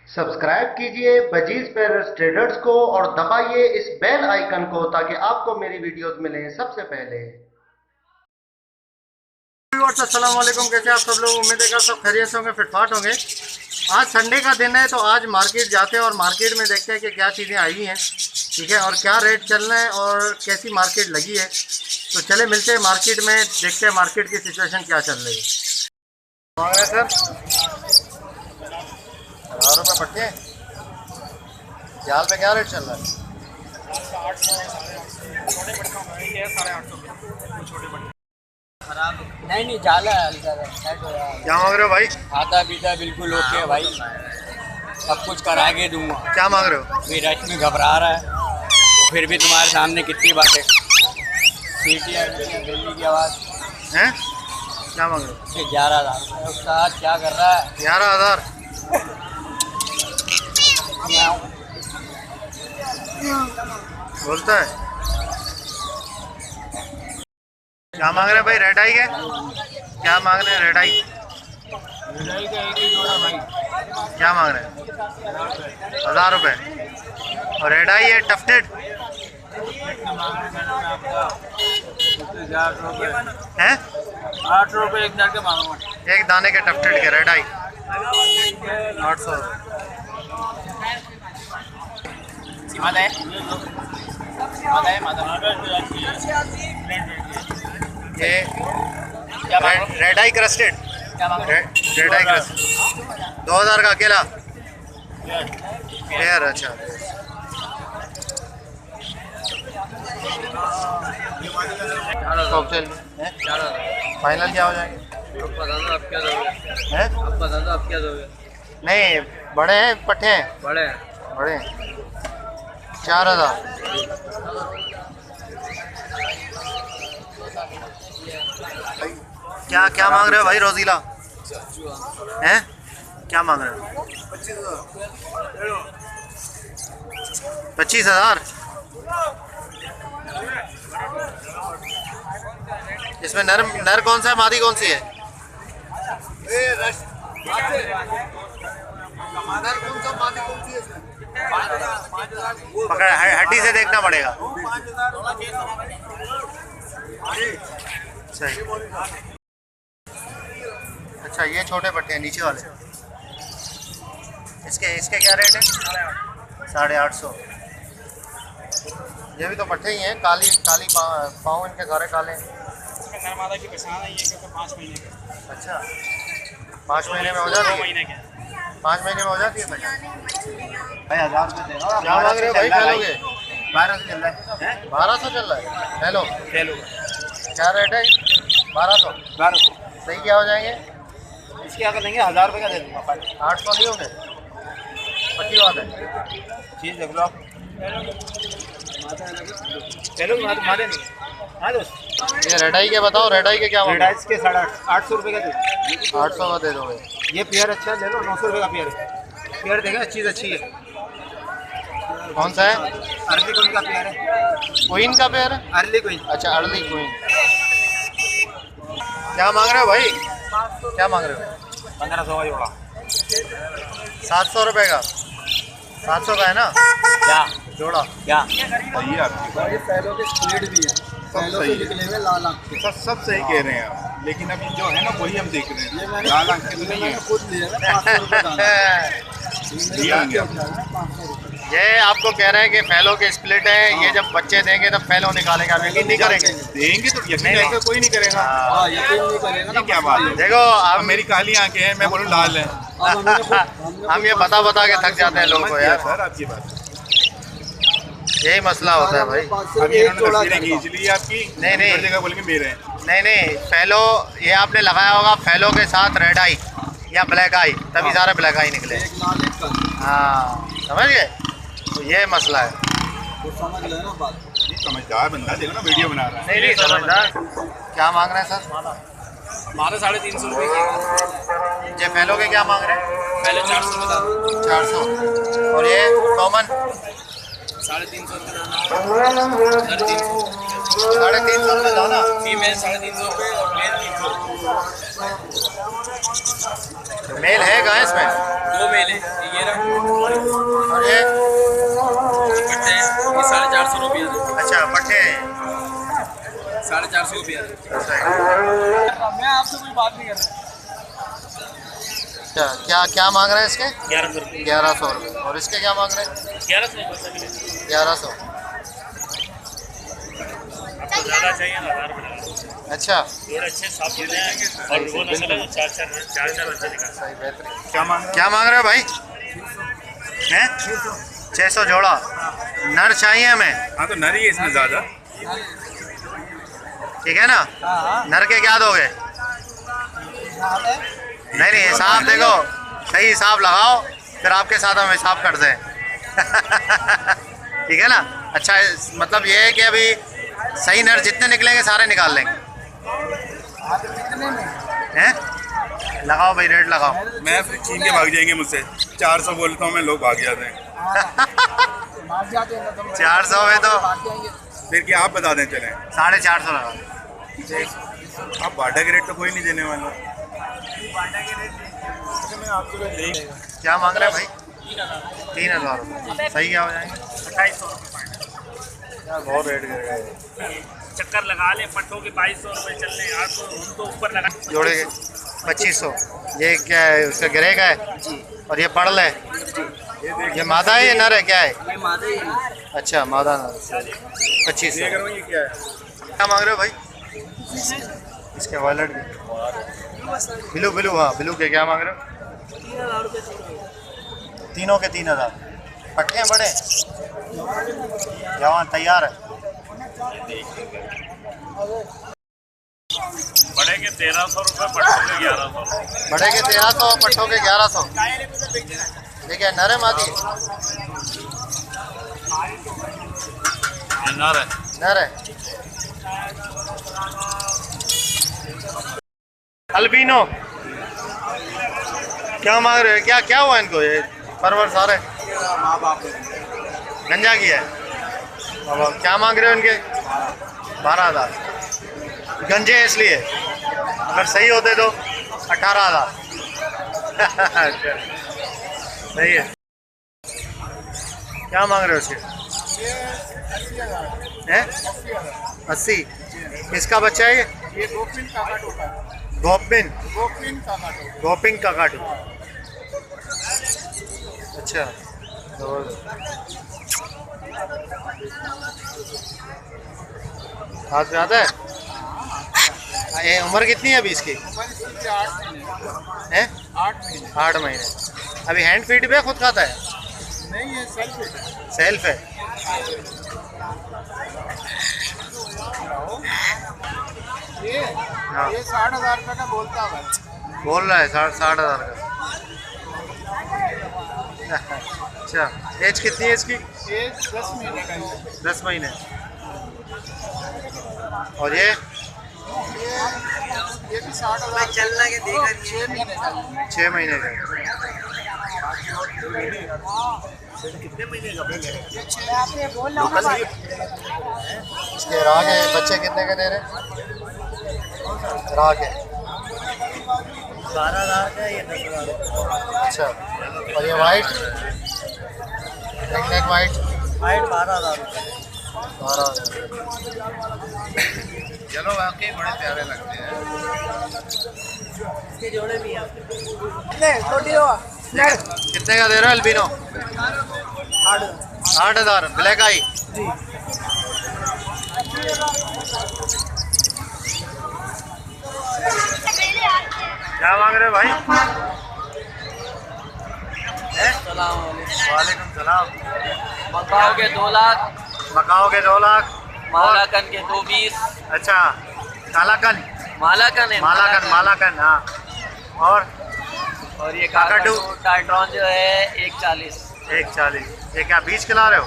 Subscribe कीजिए budgies पेरस traders को और दबाइए इस बेल आइकन को ताकि आपको मेरी वीडियोस मिलें सबसे पहले। अस्सलाम वालेकुम, कैसे आप सब लोग? उम्मीद है कि सब खैरियत से होंगे, फिटफाट होंगे। आज संडे का दिन है तो आज मार्केट जाते हैं और मार्केट में देखते हैं कि क्या चीज़ें आई हैं, ठीक है, और क्या रेट चल रहे हैं और कैसी मार्केट लगी है। तो चले मिलते हैं मार्केट में, देखते हैं मार्केट की सिचुएशन क्या चल रही है। मांग रहे सर 1000 रुपये पट्टे। जाल पे क्या रेट चल रहा है? 800 खराब नहीं जाला क्या मांग रहे हो भाई? खाता पीता बिल्कुल ओके है भाई, सब कुछ करा के दूंगा। क्या मांग रहे हो? भी रश में घबरा रहा है तो फिर भी तुम्हारे सामने कितनी बातें, सीटियाँ दिल्ली की आवाज़ हैं? क्या मांग रहे हो? 11,000 उसका हाथ क्या कर रहा है? 11,000 बोलता है। क्या मांग रहे हैं भाई? रेड आई के क्या मांग रहे हैं? रेड आई क्या मांग रहे हैं? 1000 रुपये। और रेड आई है टफ्टेड है 8 रुपये एक दाने के मांगो, एक दाने के टफ्टेड के रेड आई 800। ये रेड आई क्रस्टेड, रेड आई क्रस्टेड 2000 का अकेला पेयर। अच्छा कॉकटेल फाइनल क्या हो जाएंगे? आप क्या दोगे? हैं? आप बता दो आप क्या दोगे? नहीं बड़े हैं पट्टे हैं? बड़े बड़े हैं। 4000। क्या क्या मांग रहे हो भाई रोजीला? हैं? क्या मांग रहे हो? 25,000। इसमें नर कौन सा है, मादी कौन सी है? पकड़, हड्डी से देखना पड़ेगा। सही। अच्छा ये छोटे पट्टे हैं नीचे वाले, इसके इसके क्या रेट है? 850। ये भी तो पट्टे ही हैं, काली काली पाँव इनके सारे काले हैं। नर्मदा की पहचान है ये क्योंकि 5 महीने के। अच्छा 5 महीने में हो जाती है? 2 महीने के 5 महीने में हो जाती है पहचान। भाई 1000 रुपये देना। क्या मांग रहे हो भाई? फैलोगे 1200 चल रहा है। 1200 चल रहा है। हेलो खेलो क्या रेट है? 1200। 1200 सही क्या हो जाएंगे? इसके आगे लेंगे 1000 रुपये का दे दूँगा। 800 नहीं होंगे? पक्की बात है? चीज़ देख लो आप। चलो मारे नहीं। हाँ दोस्त ये रेडाई के बताओ, रेडाई के क्या मांग रहे हो? रेडाइस के 850 रुपये का दे। 800 का दे दोगे? ये पेयर अच्छा है, ले लो 900 रुपये का पेयर है। पेयर देखें चीज़ अच्छी है। कौन सा है? अर्ली क्वीन का पेयर है। क्वीन का पेयर है? Early queen. अच्छा अर्ली क्वीन। क्या मांग रहे हो भाई? क्या मांग रहे हो? 1500 का जोड़ा। 700 रुपये का? 700 का है ना क्या जोड़ा? क्या सही है आपकी, ये पहलों के स्प्लिट भी है, पहलों सही के है। निकले हुए लाल आंख के। सब सही कह रहे हैं आप, लेकिन अभी जो है ना वही हम देख रहे ये हैं। मैंने लाल आंख के तो नहीं मैंने है। खुद लिया ना 500 रुपये दाना। लिया होंगे आप। 500 रुपये। ये आपको कह रहे हैं कि फैलो के स्प्लिट है, ये जब बच्चे देंगे तब फैलो निकालेंगे, आप यकीन नहीं करेंगे? देंगे तो यकीन नहीं, ऐसा कोई नहीं करेगा। हाँ यकीन नहीं करेगा ना। ये क्या बात है? देखो अब अब मेरी काली आंखें हैं, मैं बोलूँ लाल है। अब हमने हम ये बता बता के थक जाते हैं लोगों को समझ गया यार, सर आपकी बात। यही मसला होता है भाई। अब इन्होंने तस्वीरें खींच ली आपकी, नहीं, नहीं। हर जगह बोलेंगे मेरे हैं। नहीं नहीं फैलो ये आपने लगाया होगा, फैलो के साथ रेड आई या ब्लैक आई, तभी सारे ब्लैक आई निकले। एक लाल एक का हाँ समझ गए? तो ये मसला है। तो समझ लेना बात। नहीं, समझदार बंदा देखो ना वीडियो बना रहा है। नहीं नहीं समझदार। क्या मांग रहे हैं सर? हमारे 350 रुपये की। ये फैलो के क्या मांग रहे हैं? पहले 400 बता दो। 400। और ये कॉमन 350 रुपये दाना। 350 रुपये दाना। फीमेल 350 रुपये और मेल 300। मेल है कहाँ इसमें? 2 मेल है, ये रहा 450 रुपया। मैं आपसे कोई बात नहीं कर रहा। क्या क्या मांग रहे हैं इसके? 1100 रुपये। 1100 रुपये। और इसके क्या मांग रहे हैं? 1100। 1100। आपको ज़्यादा चाहिए ना 1000 रुपये। अच्छा, थोड़े अच्छे साफ होते हैं और वो नस्ल है 4 बच्चे निकाल। सही, बेहतरीन। क्या मांग रहे हो भाई? हैं? 600 जोड़ा नर चाहिए हमें। हाँ तो नरी है इसमें ज़्यादा। ठीक है ना? नर के क्या दोगे? नहीं नहीं, हिसाब देखो, सही हिसाब लगाओ, फिर आपके साथ हम हिसाब करते हैं। ठीक है ना? अच्छा, मतलब ये है कि अभी सही नर जितने निकलेंगे सारे निकाल लेंगे। हैं? लगाओ भाई, रेट लगाओ। मैं फिर छीन के भाग जाएंगे मुझसे। 400 बोलता हूँ मैं, लोग भाग जाते हैं। 400 में तो फिर क्या आप बता दें चलें? 450 लगा। अब बाटा के रेट तो कोई नहीं देने वाला। क्या मांग रहे हैं भाई? 3000 रुपये। सही क्या हो जाएंगे? 2800 रुपये। यार बहुत रेट गिर गए। चक्कर लगा ले, पट्टों के 2200 रुपये चल रहे हैं। 800 हम तो ऊपर लगा। जोड़े के 2500। ये क्या है? उसका गिरे का है? और ये पड़ल है? ये मादा है, ये नर है, क्या है? ये मादा ही है। अच्छा, मादा नर। 2500। ये क्या है? क्या मांग रहे हो भाई? इसके वॉलेट बिलू बिलू, हाँ बिलू के क्या मांग रहे हो? 3000 रुपये। तीनों के 3000। पट्टे हैं बड़े? जवान तैयार है? बड़े के 1300 रुपये, पट्टों के 1100। बड़े के 1300, पट्टों के 1100। देखिए, नर है मादी? नर है। नर है। अल्बिनो क्या मांग रहे हो? क्या क्या हुआ इनको? ये परवर सारे गंजा किया है। अब क्या मांग रहे हो इनके? 12,000। गंजे हैं इसलिए, अगर सही होते तो 18,000। सही है। क्या मांग रहे हो उसके? हैं? 80। किसका बच्चा है ये? गोपिन गोपिन का काटू। अच्छा, हाथ पे आता है? ये उम्र कितनी है अभी इसकी? हैं? 8 महीने। अभी हैंड फीड पे खुद खाता है? नहीं, ये सेल्फ है। हाँ, ये 60,000 रुपये का बोलता है। बोल रहा है 60,000 का। अच्छा, एज कितनी है इसकी? ये 10 महीने का है। 10 महीने। और ये भी 60,000 चलना के देगा। 6 महीने का। 6 महीने का। कितने महीने का? इसके राह के बच्चे कितने के दे रहे? राह के 12,000 का, ये 10,000। अच्छा, और ये वाइट नेक वाइट? हाइट 12,000 रुपये। 12। चलो वाकई बड़े प्यारे लगते हैं। इसके जोड़े भी हैं। कितने का दे रहे हो अल्बिनो? 8,000। ब्लैक आई? क्या मांग रहे हो भाई? वालेकुम सलाम। मकाओ के 2 लाख, मकाओ के 2 लाख। मालाकन के 220। अच्छा, कालाकन? मालाकन है। मालाकन, हाँ। और ये काकाटू टाइट्रॉन जो है 140। 140। ये क्या बीज खिला रहे हो?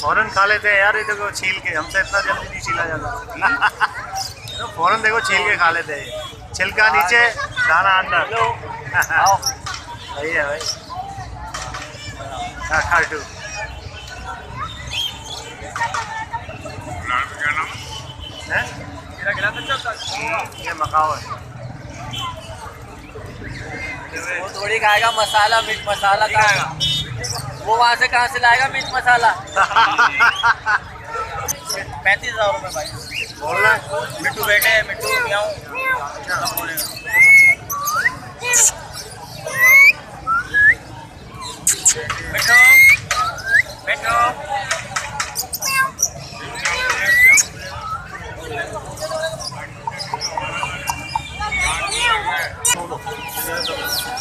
फौरन खा लेते हैं यार, ये देखो छील के। हमसे इतना जल्दी नहीं छीला जाता। तो फौरन देखो छील के खा लेते हैं। छिलका नीचे, दाना अंदर। सही है भाई। काकाटू। हैं? ये मकाओ है। वो थोड़ी खाएगा, मसाला मीट मसाला खाएगा। वो वहाँ से कहाँ से लाएगा मिर्च मसाला? 35,000 रुपये भाई बोल रहा है। मिट्टू बैठे हैं, मिट्टू मियाऊं सब बोलेगा। मिट्टू मिट्टू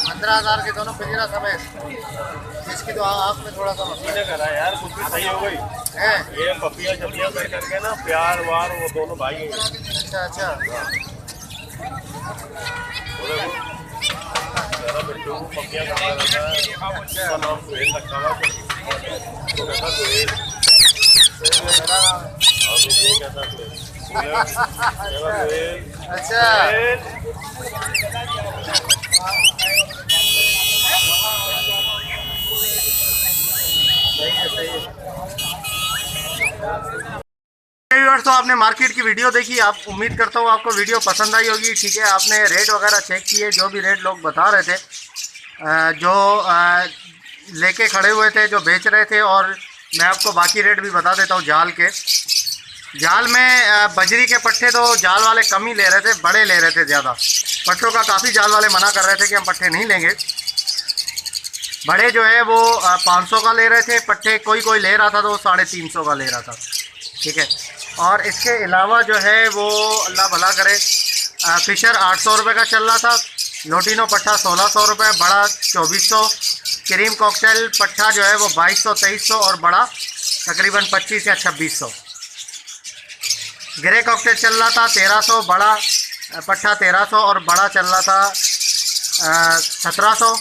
पंद्रह 15,000 के दोनों पिंजरा समेत। इसकी तो आँख में थोड़ा सा मसला करा यार, कुछ भी सही हो गई है। ये पपिया छपिया कर करके ना, प्यार वार वो दोनों भाई हैं। अच्छा अच्छा। मेरा बिट्टू पपिया खाता रहता है, उसका नाम सुहेल रखा हुआ है। तो कहता सुहेल, अभी ये कहता सुहेल, सुहेल अच्छा सही है सही है। व्यूअर्स, तो आपने मार्केट की वीडियो देखी, आप उम्मीद करता हूँ आपको वीडियो पसंद आई होगी। ठीक है, आपने रेट वगैरह चेक किए, जो भी रेट लोग बता रहे थे, जो लेके खड़े हुए थे, जो बेच रहे थे, और मैं आपको बाकी रेट भी बता देता हूँ। जाल के, जाल में बजरी के पट्टे तो जाल वाले कम ही ले रहे थे, बड़े ले रहे थे ज़्यादा। पट्टों का काफ़ी जाल वाले मना कर रहे थे कि हम पट्टे नहीं लेंगे। बड़े जो है वो 500 का ले रहे थे पट्टे, कोई कोई ले रहा था तो 350 का ले रहा था। ठीक है, और इसके अलावा जो है वो अल्लाह भला करे, फिशर 800 रुपये का चल रहा था, लोटिनो पट्टा 1600 रुपये, बड़ा 2400, क्रीम कॉकटेल पट्टा जो है वो 2200 2300 और बड़ा तकरीबन 25 या 2600। ग्रे कॉकटेल चल रहा था 1300, बड़ा पट्टा 1300 और बड़ा चल रहा था 1700।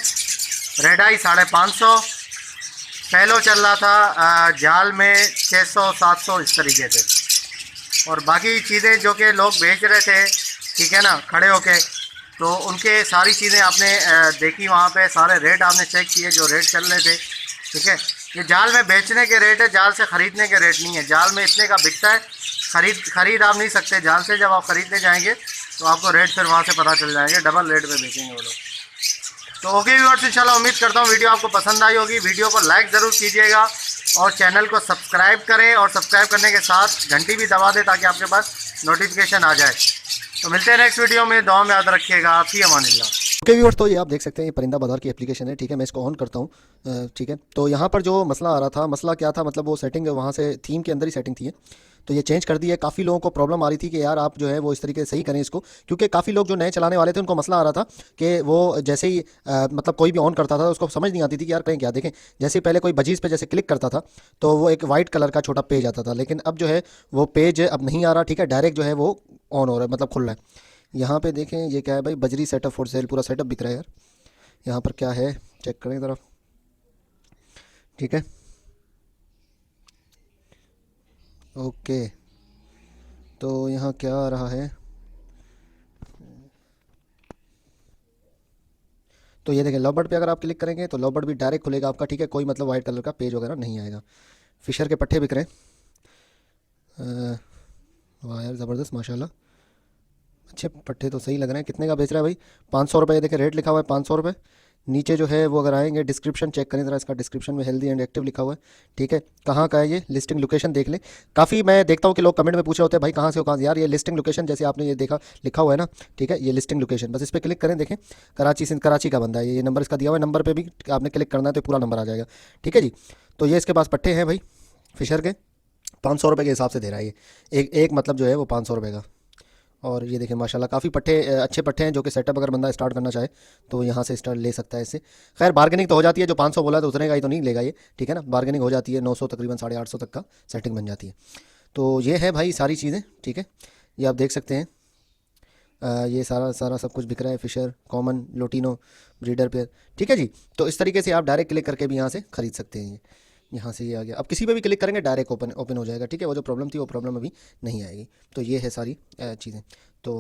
रेड आई 550, पहलो चल रहा था जाल में 600 700 इस तरीके से। और बाकी चीज़ें जो कि लोग बेच रहे थे, ठीक है ना, खड़े होके, तो उनके सारी चीज़ें आपने देखी वहाँ पे, सारे रेट आपने चेक किए जो रेट चल रहे थे। ठीक है, ये जाल में बेचने के रेट है, जाल से ख़रीदने के रेट नहीं है। जाल में इतने का बिकता है, खरीद आप नहीं सकते जाल से। जब आप ख़रीदने जाएंगे तो आपको रेट फिर वहाँ से पता चल जाएंगे, डबल रेट में बेचेंगे वो लोग। तो ओके व्यूअर्स, इंशाल्लाह उम्मीद करता हूँ वीडियो आपको पसंद आई होगी। वीडियो को लाइक ज़रूर कीजिएगा और चैनल को सब्सक्राइब करें, और सब्सक्राइब करने के साथ घंटी भी दबा दें ताकि आपके पास नोटिफिकेशन आ जाए। तो मिलते हैं नेक्स्ट वीडियो में, दुआ में याद रखिएगा। फी अमानिल्लाह। ओके व्यूअर्स, तो ये आप देख सकते हैं, ये परिंदा बाज़ार की एप्लीकेशन है। ठीक है, मैं इसको ऑन करता हूँ। ठीक है, तो यहाँ पर जो मसला आ रहा था, मसला क्या था, मतलब वो सेटिंग वहाँ से थीम के अंदर ही सेटिंग थी, तो ये चेंज कर दी है। काफ़ी लोगों को प्रॉब्लम आ रही थी कि यार आप जो है वो इस तरीके से सही करें इसको, क्योंकि काफ़ी लोग जो नए चलाने वाले थे उनको मसला आ रहा था कि वो जैसे ही मतलब कोई भी ऑन करता था उसको समझ नहीं आती थी कि यार करें क्या। देखें, जैसे पहले कोई बजीज़ पे जैसे क्लिक करता था तो वो एक वाइट कलर का छोटा पेज आता था, लेकिन अब जो है वो पेज अब नहीं आ रहा। ठीक है, डायरेक्ट जो है वो ऑन हो रहा है, मतलब खुल रहा है। यहाँ पे देखें, ये क्या है भाई, बजरी सेटअप फॉर सेल, पूरा सेटअप बिक रहा है यार। यहाँ पर क्या है चेक करें ज़रा। ठीक है, ओके, तो यहाँ क्या आ रहा है, तो ये देखें लव बर्ड पे अगर आप क्लिक करेंगे तो लव बर्ड भी डायरेक्ट खुलेगा आपका। ठीक है, कोई मतलब वाइट कलर का पेज वगैरह नहीं आएगा। फिशर के पट्टे बिक रहे हैं, वाह यार ज़बरदस्त माशाल्लाह, अच्छे पट्टे तो सही लग रहे हैं। कितने का बेच रहा है भाई? 500 रुपये। देखें रेट लिखा हुआ है 500 रुपये। नीचे जो है वो अगर आएंगे डिस्क्रिप्शन चेक करें ज़रा, इसका डिस्क्रिप्शन में हेल्दी एंड एक्टिव लिखा हुआ है। ठीक है, कहाँ का है ये, लिस्टिंग लोकेशन देख लें। काफ़ी मैं देखता हूँ कि लोग कमेंट में पूछ रहे होते हैं भाई कहाँ से हो, कहाँ से। यार ये लिस्टिंग लोकेशन जैसे आपने ये देखा लिखा हुआ है ना, ठीक है, ये लिस्टिंग लोकेशन, बस इस पर क्लिक करें। देखें कराची से, कराची का बंदा है ये नंबर इसका दिया हुआ है, नंबर पर भी आपने क्लिक करना है तो पूरा नंबर आ जाएगा। ठीक है जी, तो ये इसके पास पट्टे हैं भाई फिशर के, 500 रुपये के हिसाब से दे रहा है ये एक मतलब जो है वो 500 रुपये का। और ये देखें माशाल्लाह काफ़ी पट्टे, अच्छे पट्टे हैं, जो कि सेटअप अगर बंदा स्टार्ट करना चाहे तो यहाँ से स्टार्ट ले सकता है इससे। खैर बार्गेनिंग तो हो जाती है, जो 500 बोला तो उतरेगा ही तो नहीं लेगा ये। ठीक है ना, बार्गेनिंग हो जाती है, 900 तकरीबन 850 तक का सेटिंग बन जाती है। तो ये है भाई सारी चीज़ें। ठीक है, ये आप देख सकते हैं, ये सारा सब कुछ बिक रहा है, Fischer, common, lutino, breeder pair. ठीक है जी, तो इस तरीके से आप डायरेक्ट क्लिक करके भी यहाँ से ख़रीद सकते हैं। यहाँ से ये आ गया, अब किसी पे भी क्लिक करेंगे डायरेक्ट ओपन हो जाएगा। ठीक है, वो जो प्रॉब्लम थी वो प्रॉब्लम अभी नहीं आएगी। तो ये है सारी चीज़ें। तो